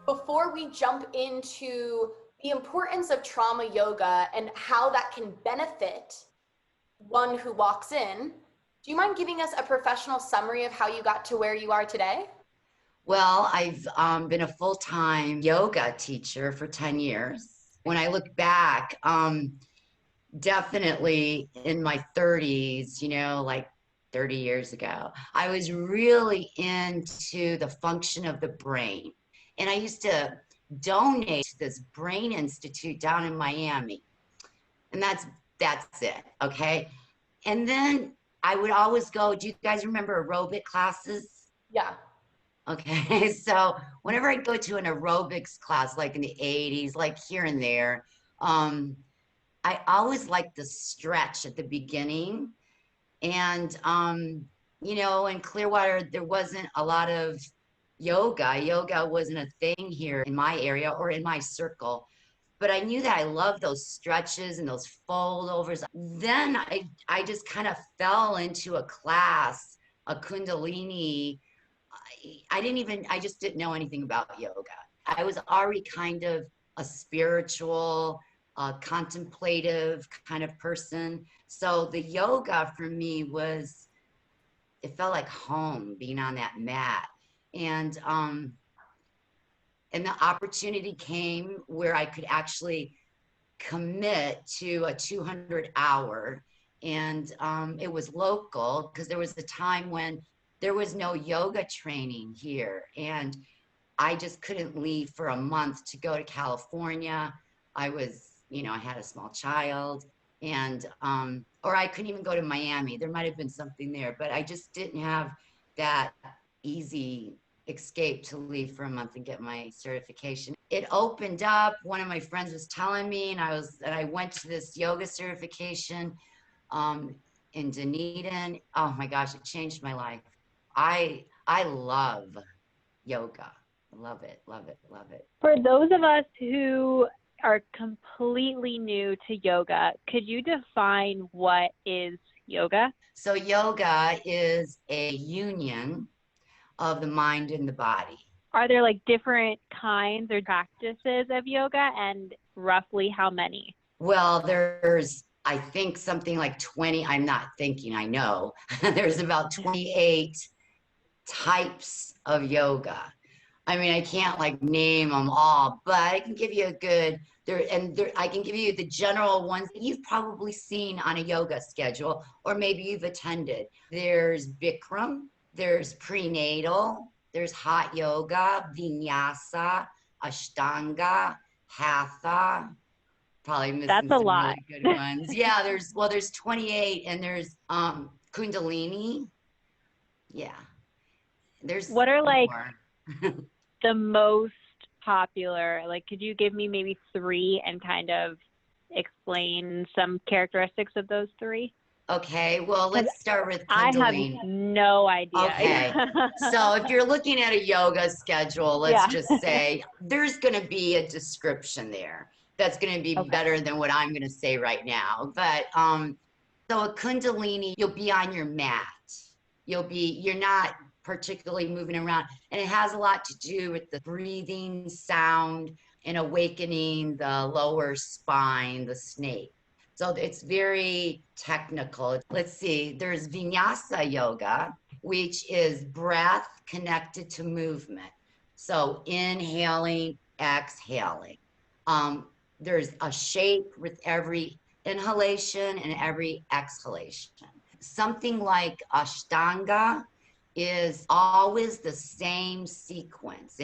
before we jump into the importance of trauma yoga and how that can benefit one who walks in, do you mind giving us a professional summary of how you got to where you are today? Well, I've been a full-time yoga teacher for 10 years. When I look back, definitely in my 30s, like 30 years ago, I was really into the function of the brain. And I used to donate to this brain institute down in Miami. And that's it, okay? And then I would always go, do you guys remember aerobic classes? Yeah. Okay, so whenever I go to an aerobics class, like in the 80s, like here and there, I always liked the stretch at the beginning. And, in Clearwater, there wasn't a lot of yoga. Yoga wasn't a thing here in my area or in my circle. But I knew that I loved those stretches and those foldovers. Then I just kind of fell into a class, a Kundalini. I just didn't know anything about yoga. I was already kind of a spiritual, contemplative kind of person. So the yoga for me it felt like home, being on that mat. And the opportunity came where I could actually commit to a 200-hour. And it was local because there was a time when there was no yoga training here. And I just couldn't leave for a month to go to California. I had a small child, and or I couldn't even go to Miami. There might have been something there, but I just didn't have that easy escape to leave for a month and get my certification. It opened up. One of my friends was telling me, and I went to this yoga certification in Dunedin. Oh my gosh, it changed my life. I love yoga. Love it, love it, love it. For those of us who are completely new to yoga, could you define what is yoga? So yoga is a union of the mind and the body. Are there like different kinds or practices of yoga, and roughly how many? Well, there's, I think, something like 20. I'm not thinking, I know. There's about 28 types of yoga. I mean, I can't like name them all, but I can give you I can give you the general ones that you've probably seen on a yoga schedule, or maybe you've attended. There's Bikram, there's prenatal, there's hot yoga, vinyasa, ashtanga, hatha. Probably missing That's a some lot. really good ones. Yeah, there's 28, and there's kundalini. Yeah. What are like more. the most popular? Like, could you give me maybe three and kind of explain some characteristics of those three? Okay, well, let's start with Kundalini. I have no idea. Okay, so if you're looking at a yoga schedule, let's just say there's going to be a description there that's going to be better than what I'm going to say right now. But so a Kundalini, you'll be on your mat. You're not particularly moving around, and it has a lot to do with the breathing sound and awakening the lower spine, the snake. So it's very technical. Let's see, there's Vinyasa yoga, which is breath connected to movement. So inhaling, exhaling. There's a shape with every inhalation and every exhalation. Something like Ashtanga is always the same sequence.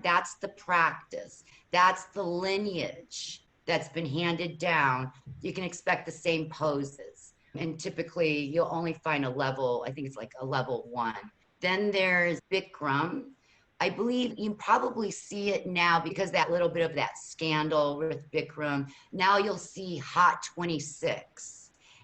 That's the practice. That's the lineage that's been handed down. You can expect the same poses. And typically you'll only find a level, I think it's like a level 1. Then there's Bikram. I believe you probably see it now because that little bit of that scandal with Bikram. Now you'll see Hot 26.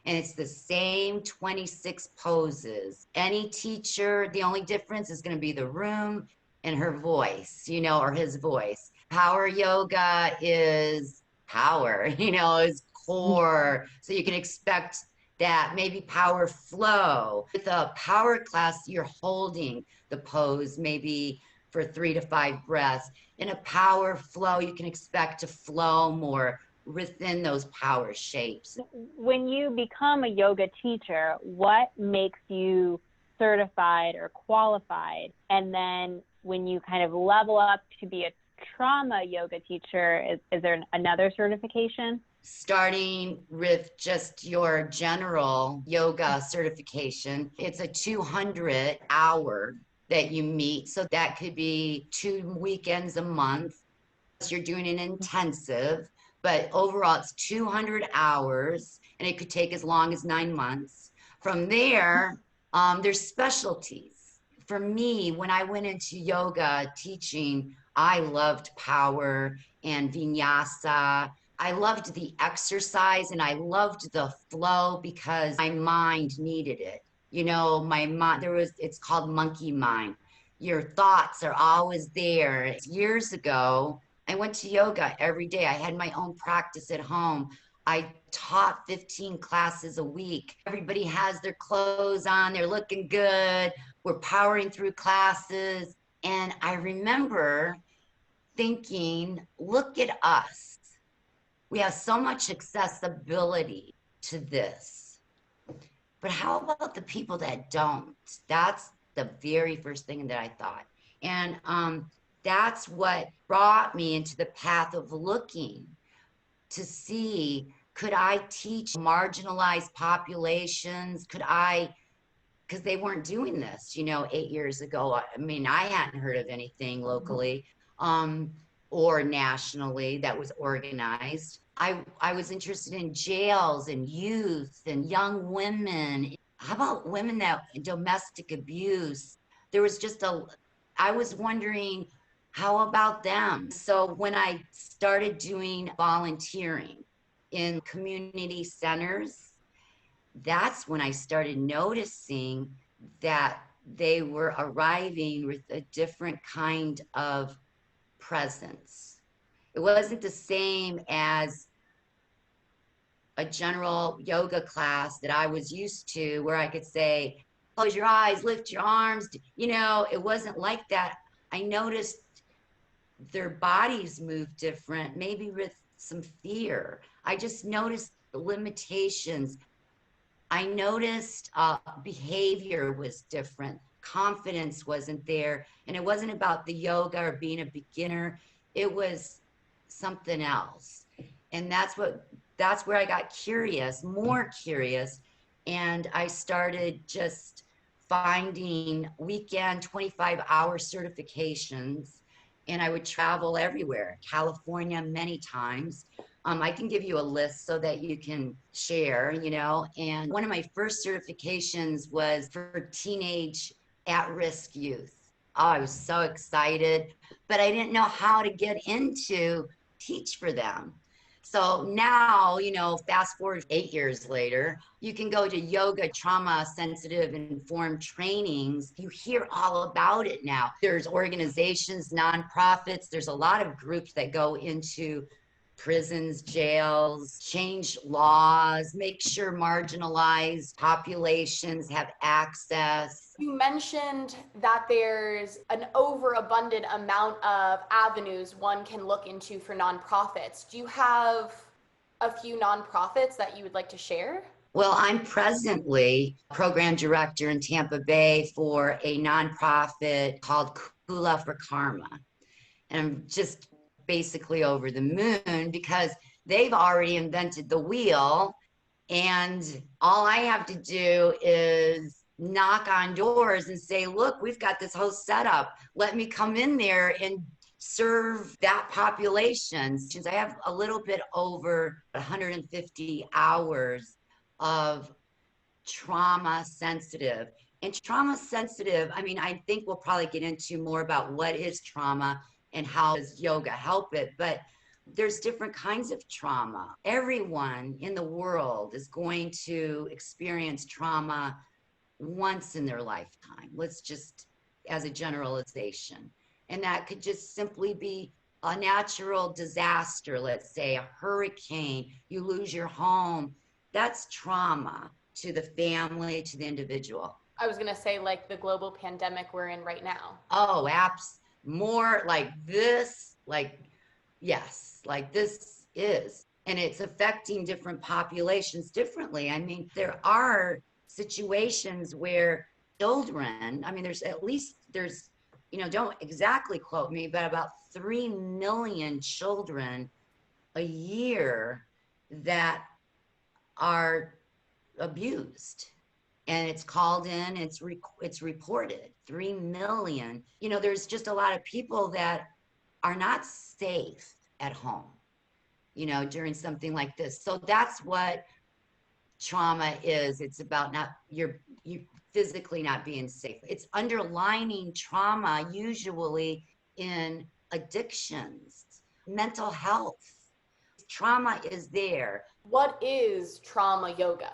And it's the same 26 poses. Any teacher, the only difference is going to be the room and her voice, or his voice. Power yoga is power, is core. So you can expect that. Maybe power flow. With a power class, you're holding the pose maybe for 3 to 5 breaths. In a power flow, you can expect to flow more within those power shapes. When you become a yoga teacher, what makes you certified or qualified? And then when you kind of level up to be a trauma yoga teacher, is there another certification? Starting with just your general yoga certification, it's a 200-hour that you meet. So that could be 2 weekends a month. You're doing an intensive, but overall it's 200 hours, and it could take as long as 9 months. From there, there's specialties. For me, when I went into yoga teaching, I loved power and vinyasa. I loved the exercise and I loved the flow because my mind needed it. You know, my mind, it's called monkey mind. Your thoughts are always there. Years ago, I went to yoga every day. I had my own practice at home. I taught 15 classes a week. Everybody has their clothes on, they're looking good. We're powering through classes. And I remember thinking, look at us. We have so much accessibility to this. But how about the people that don't? That's the very first thing that I thought. And that's what brought me into the path of looking to see, could I teach marginalized populations? Could I, because they weren't doing this, 8 years ago. I mean, I hadn't heard of anything locally or nationally that was organized. I was interested in jails and youth and young women. How about women that domestic abuse? There was I was wondering, how about them? So when I started doing volunteering in community centers, that's when I started noticing that they were arriving with a different kind of presence. It wasn't the same as a general yoga class that I was used to, where I could say, close your eyes, lift your arms. It wasn't like that. I noticed their bodies move different, maybe with some fear. I just noticed the limitations. I noticed behavior was different. Confidence wasn't there. And it wasn't about the yoga or being a beginner. It was something else. And that's where I got curious, more curious. And I started just finding weekend 25-hour certifications. And I would travel everywhere, California many times. I can give you a list so that you can share, and one of my first certifications was for teenage at-risk youth. Oh, I was so excited, but I didn't know how to get into teach for them. So now, fast forward 8 years later, you can go to yoga, trauma, sensitive, informed trainings. You hear all about it now. There's organizations, nonprofits. There's a lot of groups that go into prisons, jails, change laws, make sure marginalized populations have access. You mentioned that there's an overabundant amount of avenues one can look into for nonprofits. Do you have a few nonprofits that you would like to share? Well, I'm presently program director in Tampa Bay for a nonprofit called Kula for Karma. And I'm just basically over the moon because they've already invented the wheel, and all I have to do is knock on doors and say, look, we've got this whole setup. Let me come in there and serve that population. Since I have a little bit over 150 hours of trauma sensitive. And trauma sensitive, I think we'll probably get into more about what is trauma and how does yoga help it, but there's different kinds of trauma. Everyone in the world is going to experience trauma once in their lifetime. Let's just, as a generalization. And that could just simply be a natural disaster, let's say a hurricane, you lose your home. That's trauma to the family, to the individual. I was going to say like the global pandemic we're in right now. Oh, more like this, like, yes, like this is, and it's affecting different populations differently. I mean, there are situations where children, I mean, there's, you know, don't exactly quote me, but about 3 million children a year that are abused, and it's called in, it's reported 3 million. You know, there's just a lot of people that are not safe at home, you know, during something like this. So that's what trauma is. It's about you physically not being safe. It's underlining trauma, usually in addictions, mental health. Trauma is there. What is trauma yoga?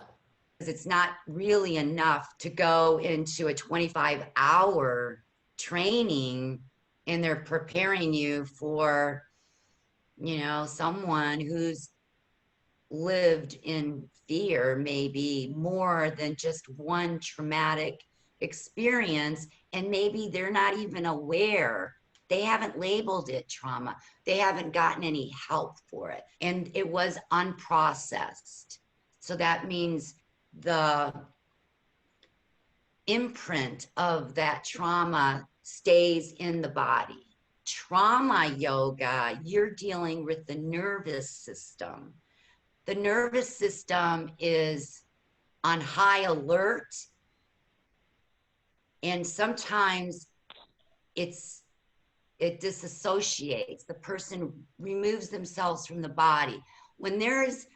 It's not really enough to go into a 25-hour training and they're preparing you for, you know, someone who's lived in fear maybe more than just one traumatic experience, and maybe they're not even aware. They haven't labeled it trauma. They haven't gotten any help for it, and it was unprocessed. So that means the imprint of that trauma stays in the body. Trauma yoga, you're dealing with the nervous system. The nervous system is on high alert, and sometimes it disassociates. The person removes themselves from the body. When there's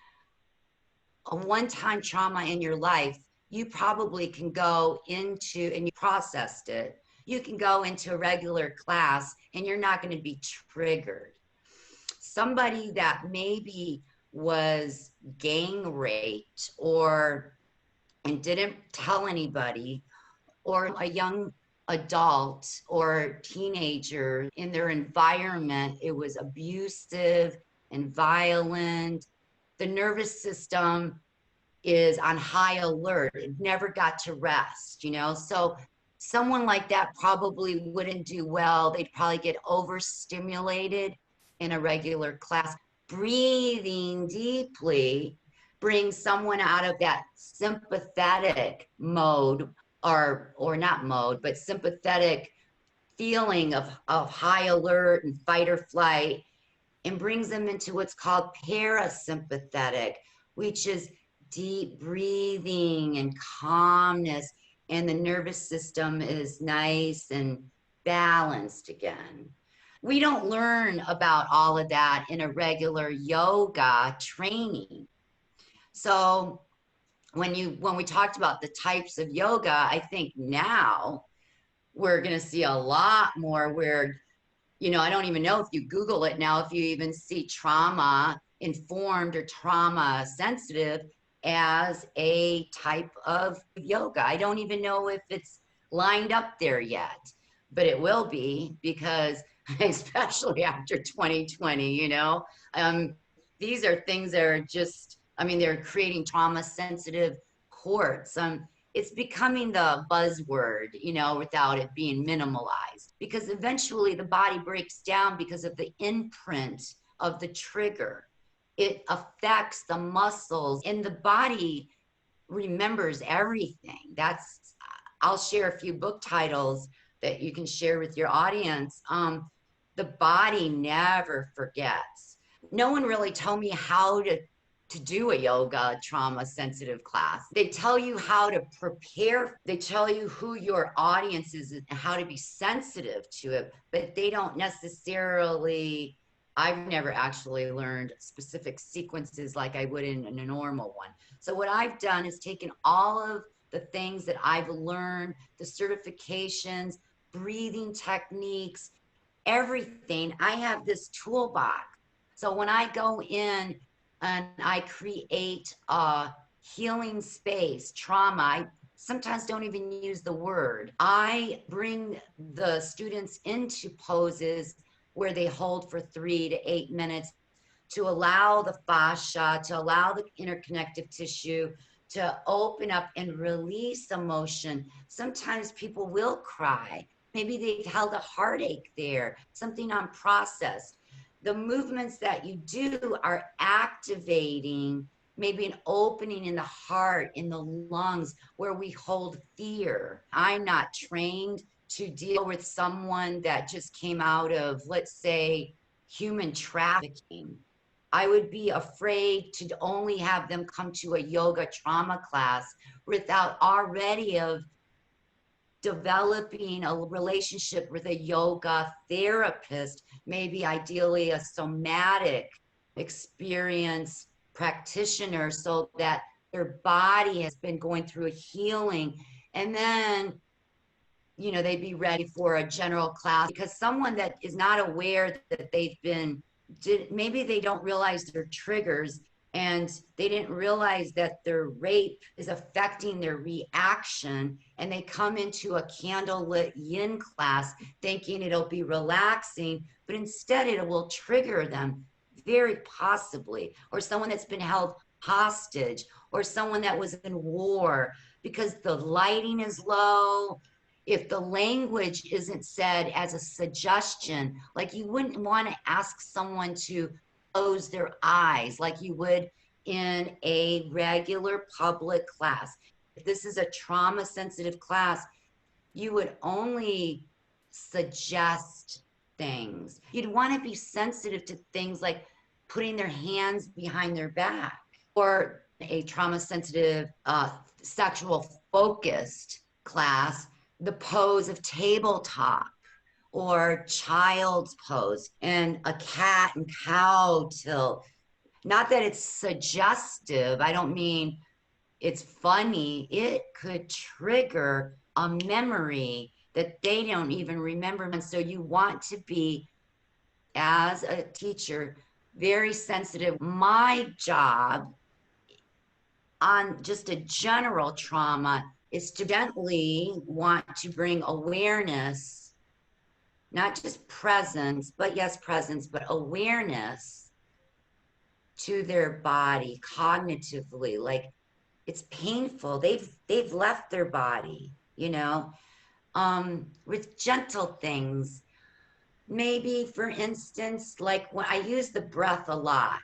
a one-time trauma in your life, you probably can go into, and you processed it, you can go into a regular class and you're not going to be triggered. Somebody that maybe was gang raped and didn't tell anybody, or a young adult or teenager, in their environment it was abusive and violent, the nervous system is on high alert. It never got to rest, you know? So someone like that probably wouldn't do well. They'd probably get overstimulated in a regular class. Breathing deeply brings someone out of that sympathetic mode, or not mode, but sympathetic feeling of high alert and fight or flight, and brings them into what's called parasympathetic, which is deep breathing and calmness, and the nervous system is nice and balanced again. We don't learn about all of that in a regular yoga training. So when we talked about the types of yoga, I think now we're going to see a lot more where, you know, I don't even know if you Google it now, if you even see trauma informed or trauma sensitive as a type of yoga. I don't even know if it's lined up there yet, but it will be, because especially after 2020, you know, these are things that are just, I mean, they're creating trauma sensitive courts. It's becoming the buzzword, you know, without it being minimalized, because eventually the body breaks down because of the imprint of the trigger. It affects the muscles, and the body remembers everything. I'll share a few book titles that you can share with your audience. The body never forgets. No one really told me how to do a yoga trauma sensitive class. They tell you how to prepare. They tell you who your audience is and how to be sensitive to it, but they don't necessarily, I've never actually learned specific sequences like I would in a normal one. So what I've done is taken all of the things that I've learned, the certifications, breathing techniques, everything. I have this toolbox. So when I go in and I create a healing space, trauma, I sometimes don't even use the word. I bring the students into poses where they hold for 3 to 8 minutes to allow the fascia, to allow the interconnective tissue to open up and release emotion. Sometimes people will cry. Maybe they've held a heartache there, something unprocessed. The movements that you do are activating maybe an opening in the heart, in the lungs, where we hold fear. I'm not trained to deal with someone that just came out of, let's say, human trafficking. I would be afraid to only have them come to a yoga trauma class without already of developing a relationship with a yoga therapist, maybe ideally a somatic experience practitioner, so that their body has been going through a healing. And then, you know, they'd be ready for a general class, because someone that is not aware that they've been, maybe they don't realize their triggers, and they didn't realize that their rape is affecting their reaction, and they come into a candlelit yin class thinking it'll be relaxing, but instead it will trigger them very possibly. Or someone that's been held hostage, or someone that was in war, because the lighting is low. If the language isn't said as a suggestion, like you wouldn't want to ask someone to close their eyes like you would in a regular public class. If this is a trauma sensitive class, you would only suggest things. You'd want to be sensitive to things like putting their hands behind their back, or a trauma sensitive, sexual focused class, the pose of tabletop or child's pose, and a cat and cow tilt. Not that it's suggestive, I don't mean it's funny. It could trigger a memory that they don't even remember. And so you want to be, as a teacher, very sensitive. My job on just a general trauma is to gently want to bring awareness, not just presence, but yes, presence, but awareness to their body cognitively. Like, it's painful. They've left their body, you know, with gentle things. Maybe, for instance, like when I use the breath a lot.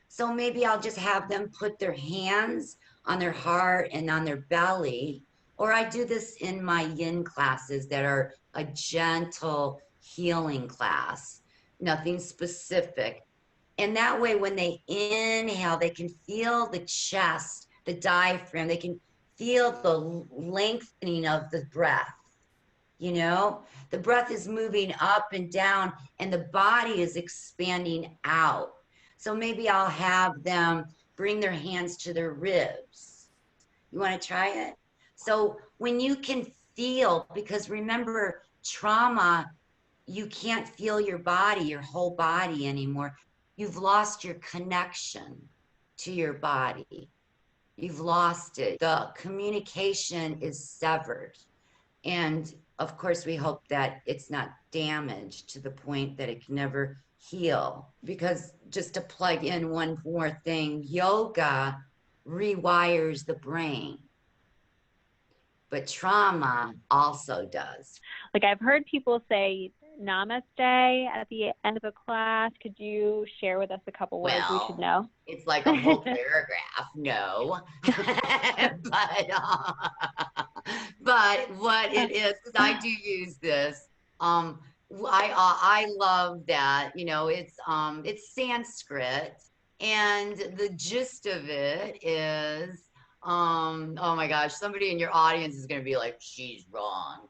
So maybe I'll just have them put their hands on their heart and on their belly. Or I do this in my yin classes that are a gentle healing class, nothing specific. And that way, when they inhale, they can feel the chest, the diaphragm, they can feel the lengthening of the breath. You know, the breath is moving up and down, and the body is expanding out. So maybe I'll have them bring their hands to their ribs. You want to try it? So when you can feel, because remember, trauma, you can't feel your body, your whole body anymore. You've lost your connection to your body. You've lost it. The communication is severed. And of course, we hope that it's not damaged to the point that it can never heal. Because just to plug in one more thing, yoga rewires the brain, but trauma also does. Like, I've heard people say Namaste at the end of a class. Could you share with us a couple words we should know? It's like a whole paragraph. No. But what it is, because I do use this, I love that, you know, it's Sanskrit, and the gist of it is, oh my gosh, somebody in your audience is going to be like, she's wrong.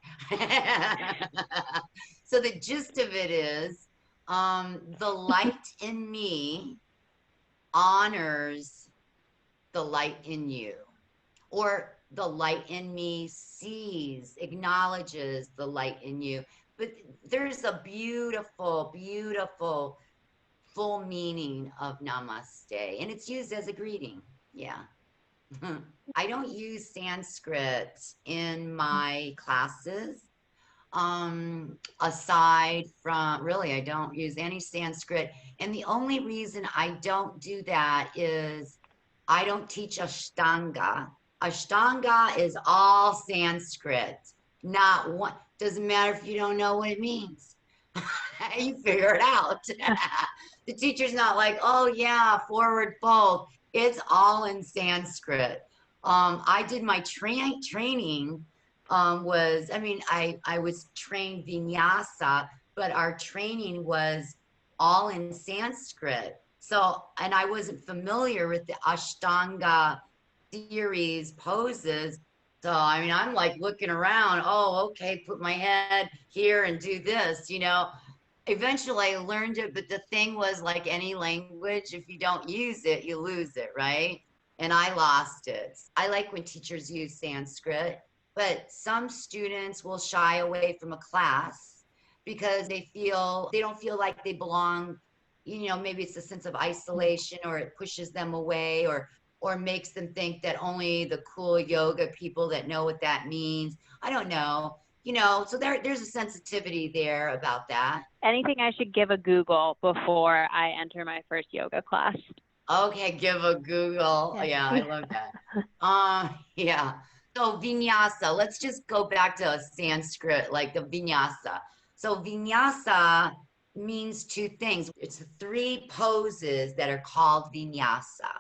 So the gist of it is, the light in me honors the light in you, or the light in me sees, acknowledges the light in you. But there's a beautiful, beautiful full meaning of namaste, and it's used as a greeting. Yeah. I don't use Sanskrit in my classes. Aside from, really, I don't use any Sanskrit. And the only reason I don't do that is I don't teach Ashtanga. Ashtanga is all Sanskrit. Not one. Doesn't matter if you don't know what it means. You figure it out. The teacher's not like, oh yeah, forward fold. It's all in Sanskrit. I did my training was, I mean, I was trained vinyasa, but our training was all in Sanskrit. So, and I wasn't familiar with the Ashtanga series poses. So, I mean, I'm like looking around, oh, okay, put my head here and do this, you know. Eventually I learned it, but the thing was, like any language, if you don't use it, you lose it, right? And I lost it. I like when teachers use Sanskrit, but some students will shy away from a class because they don't feel like they belong. You know, maybe it's a sense of isolation, or it pushes them away, or makes them think that only the cool yoga people that know what that means. I don't know. You know, so there's a sensitivity there about that. Anything I should give a Google before I enter my first yoga class? Okay, give a Google. Yeah, I love that. Yeah. So vinyasa, let's just go back to Sanskrit, like the vinyasa. So vinyasa means two things. It's three poses that are called vinyasa.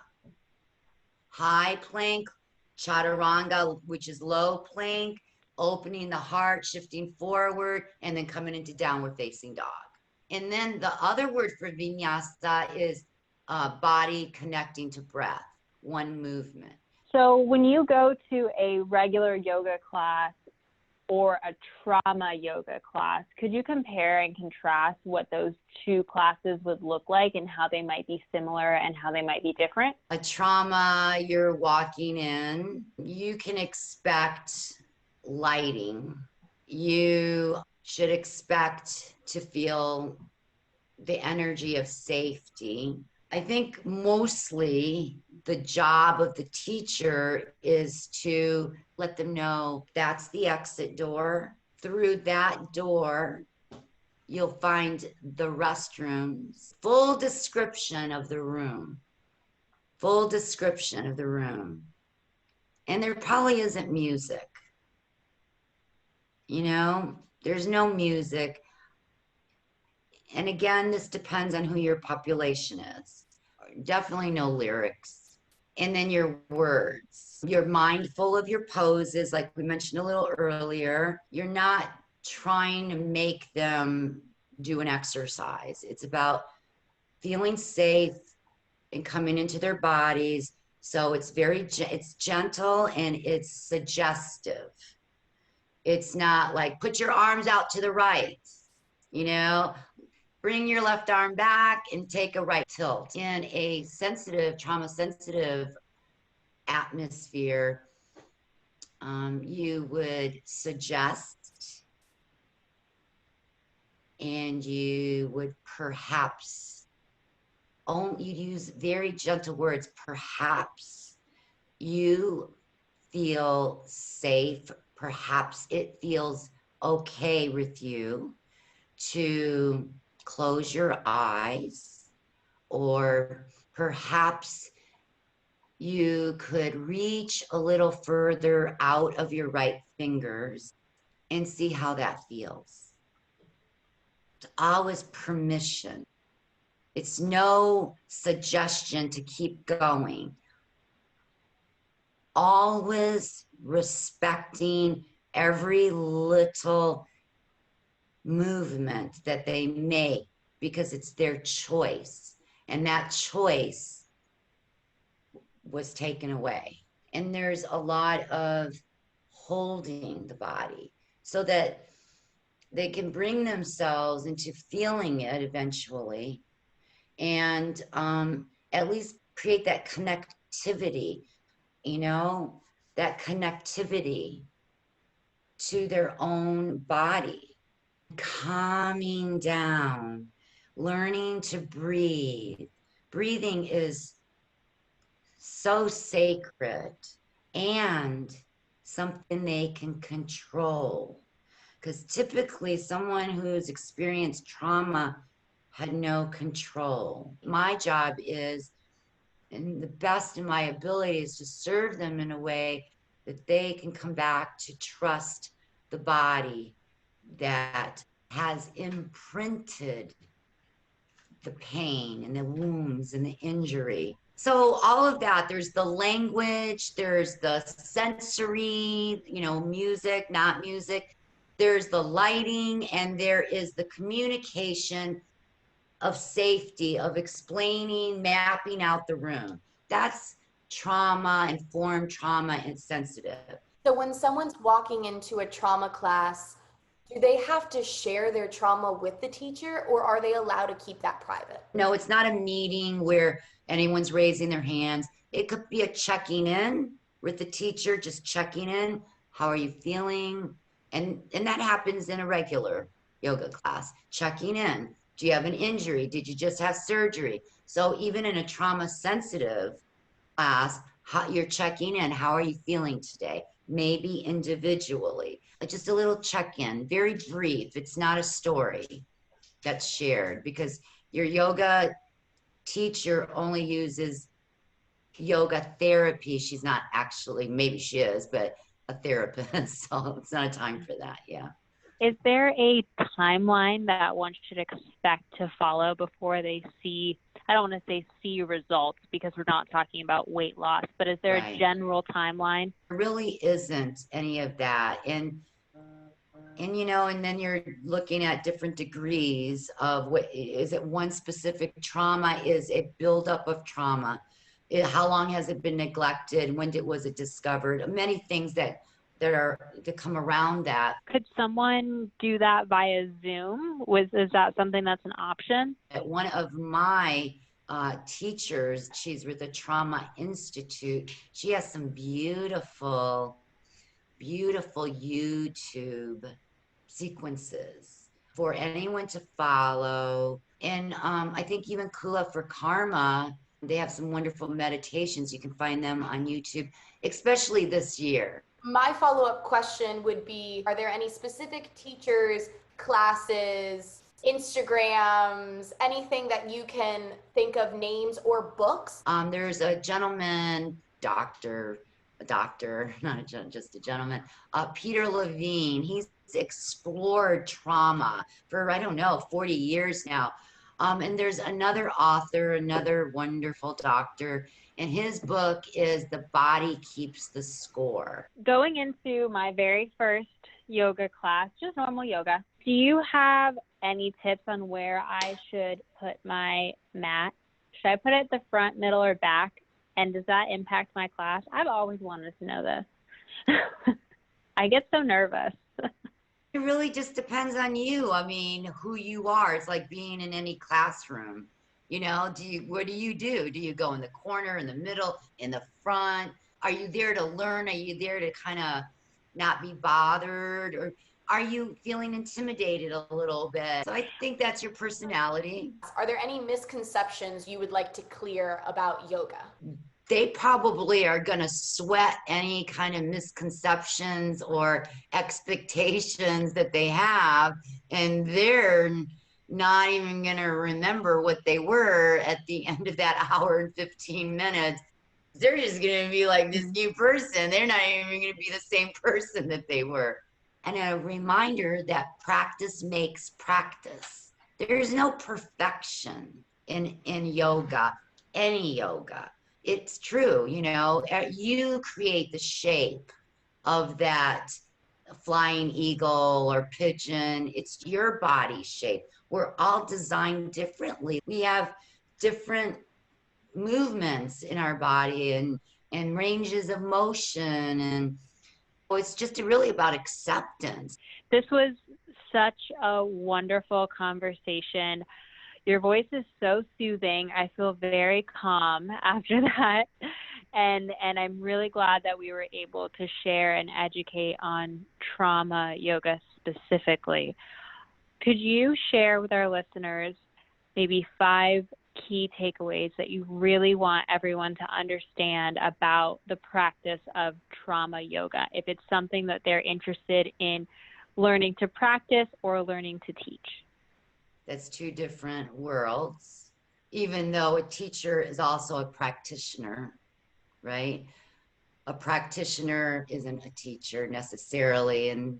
High plank, chaturanga, which is low plank, opening the heart, shifting forward, and then coming into downward facing dog. And then the other word for vinyasa is body connecting to breath, one movement. So when you go to a regular yoga class or a trauma yoga class, could you compare and contrast what those two classes would look like and how they might be similar and how they might be different? A trauma, you're walking in, you can expect lighting. You should expect to feel the energy of safety. I think mostly the job of the teacher is to let them know that's the exit door. Through that door, you'll find the restrooms. Full description of the room. Full description of the room. And there probably isn't music. You know, there's no music. And again, this depends on who your population is. Definitely no lyrics. And then your words. You're mindful of your poses, like we mentioned a little earlier. You're not trying to make them do an exercise. It's about feeling safe and coming into their bodies. So it's it's gentle and it's suggestive. It's not like put your arms out to the right, you know, bring your left arm back and take a right tilt. In a sensitive, trauma sensitive atmosphere, you would suggest and you would perhaps, you'd use very gentle words, perhaps you feel safe, perhaps it feels okay with you to close your eyes, or perhaps you could reach a little further out of your right fingers and see how that feels. It's always permission. It's no suggestion to keep going. Always respecting every little movement that they make because it's their choice. And that choice was taken away. And there's a lot of holding the body so that they can bring themselves into feeling it eventually, and at least create that connectivity, you know, that connectivity to their own body. Calming down, learning to breathe. Breathing is so sacred and something they can control. Because typically someone who's experienced trauma had no control. My job is, and the best in my ability, is to serve them in a way that they can come back to trust the body that has imprinted the pain and the wounds and the injury. So all of that, there's the language, there's the sensory, you know, music, not music, there's the lighting, and there is the communication of safety, of explaining, mapping out the room. That's trauma, informed trauma, and sensitive. So when someone's walking into a trauma class, do they have to share their trauma with the teacher, or are they allowed to keep that private? No, it's not a meeting where anyone's raising their hands. It could be a checking in with the teacher, just checking in. How are you feeling? And that happens in a regular yoga class, checking in. Do you have an injury? Did you just have surgery? So even in a trauma sensitive class, you're checking in. How are you feeling today? Maybe individually, just a little check-in, very brief. It's not a story that's shared, because your yoga teacher only uses yoga therapy. She's not actually, maybe she is, but a therapist. So it's not a time for that. Yeah. Is there a timeline that one should expect to follow before they see, I don't want to say see results because we're not talking about weight loss, but is there a general timeline? There really isn't any of that. And you know, and then you're looking at different degrees of what is it, one specific trauma, is a buildup of trauma. How long has it been neglected? When was it discovered? Many things that come around that. Could someone do that via Zoom? Is that something that's an option? One of my teachers, she's with the Trauma Institute. She has some beautiful YouTube sequences for anyone to follow. And I think even Kula for Karma, they have some wonderful meditations. You can find them on YouTube, especially this year. My follow-up question would be, are there any specific teachers, classes, Instagrams, anything that you can think of, names or books? There's a gentleman, doctor, not just a gentleman, Peter Levine. He's explored trauma for, I don't know, 40 years now. And there's another author, another wonderful doctor, and his book is The Body Keeps the Score. Going into my very first yoga class, just normal yoga, do you have any tips on where I should put my mat? Should I put it at the front, middle, or back? And does that impact my class? I've always wanted to know this. I get so nervous. It really just depends on you. I mean, who you are. It's like being in any classroom. You know, what do you do? Do you go in the corner, in the middle, in the front? Are you there to learn? Are you there to kind of not be bothered? Or are you feeling intimidated a little bit? So I think that's your personality. Are there any misconceptions you would like to clear about yoga? They probably are going to sweat any kind of misconceptions or expectations that they have, and they're not even going to remember what they were at the end of that hour and 15 minutes. They're just going to be like this new person. They're not even going to be the same person that they were. And a reminder that practice makes practice. There's no perfection in yoga, any yoga. It's true, you know, you create the shape of that flying eagle or pigeon. It's your body shape. We're all designed differently. We have different movements in our body and ranges of motion. And it's just really about acceptance. This was such a wonderful conversation. Your voice is so soothing. I feel very calm after that. And I'm really glad that we were able to share and educate on trauma yoga specifically. Could you share with our listeners maybe 5 key takeaways that you really want everyone to understand about the practice of trauma yoga, if it's something that they're interested in learning to practice or learning to teach? That's 2 different worlds, even though a teacher is also a practitioner, right? A practitioner isn't a teacher necessarily, and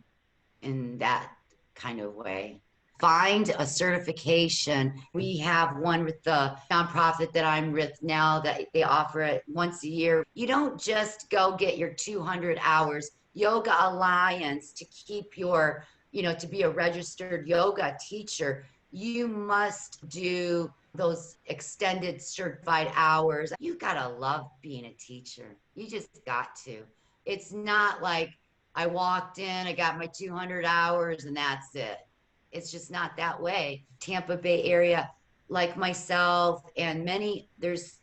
in that kind of way. Find a certification. We have one with the nonprofit that I'm with now that they offer it once a year. You don't just go get your 200 hours. Yoga Alliance, to keep your, to be a registered yoga teacher, you must do those extended certified hours. You gotta love being a teacher. You just got to. It's not like I walked in, I got my 200 hours, and that's it. It's just not that way. Tampa Bay area, like myself and many, there's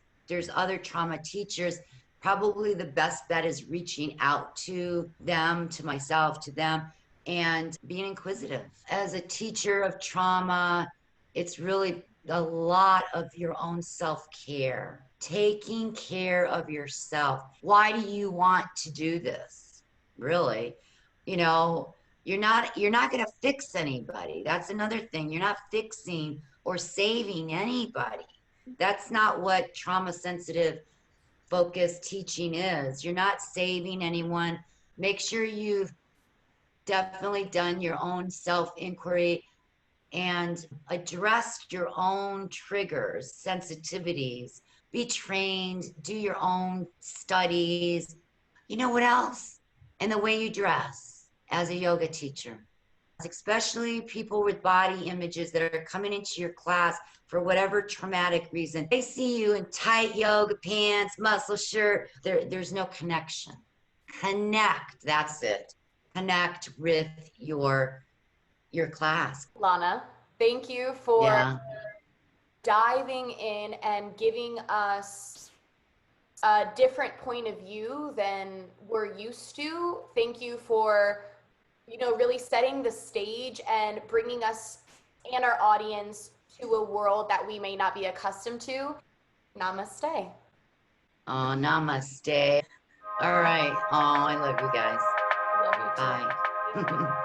other trauma teachers. Probably the best bet is reaching out to them, to myself, to them, and being inquisitive. As a teacher of trauma, it's really a lot of your own self-care, taking care of yourself. Why do you want to do this? Really? You know, you're not going to fix anybody. That's another thing. You're not fixing or saving anybody. That's not what trauma sensitive focused teaching is. You're not saving anyone. Make sure you've definitely done your own self inquiry and addressed your own triggers, sensitivities. Be trained, do your own studies. You know what else? And the way you dress as a yoga teacher, especially people with body images that are coming into your class for whatever traumatic reason. They see you in tight yoga pants, muscle shirt. There's no connection. Connect, that's it. Connect with your class. Lana, thank you for diving in and giving us a different point of view than we're used to. Thank you for, really setting the stage and bringing us and our audience to a world that we may not be accustomed to. Namaste. Oh, namaste. All right. Oh, I love you guys. Love you too. Bye.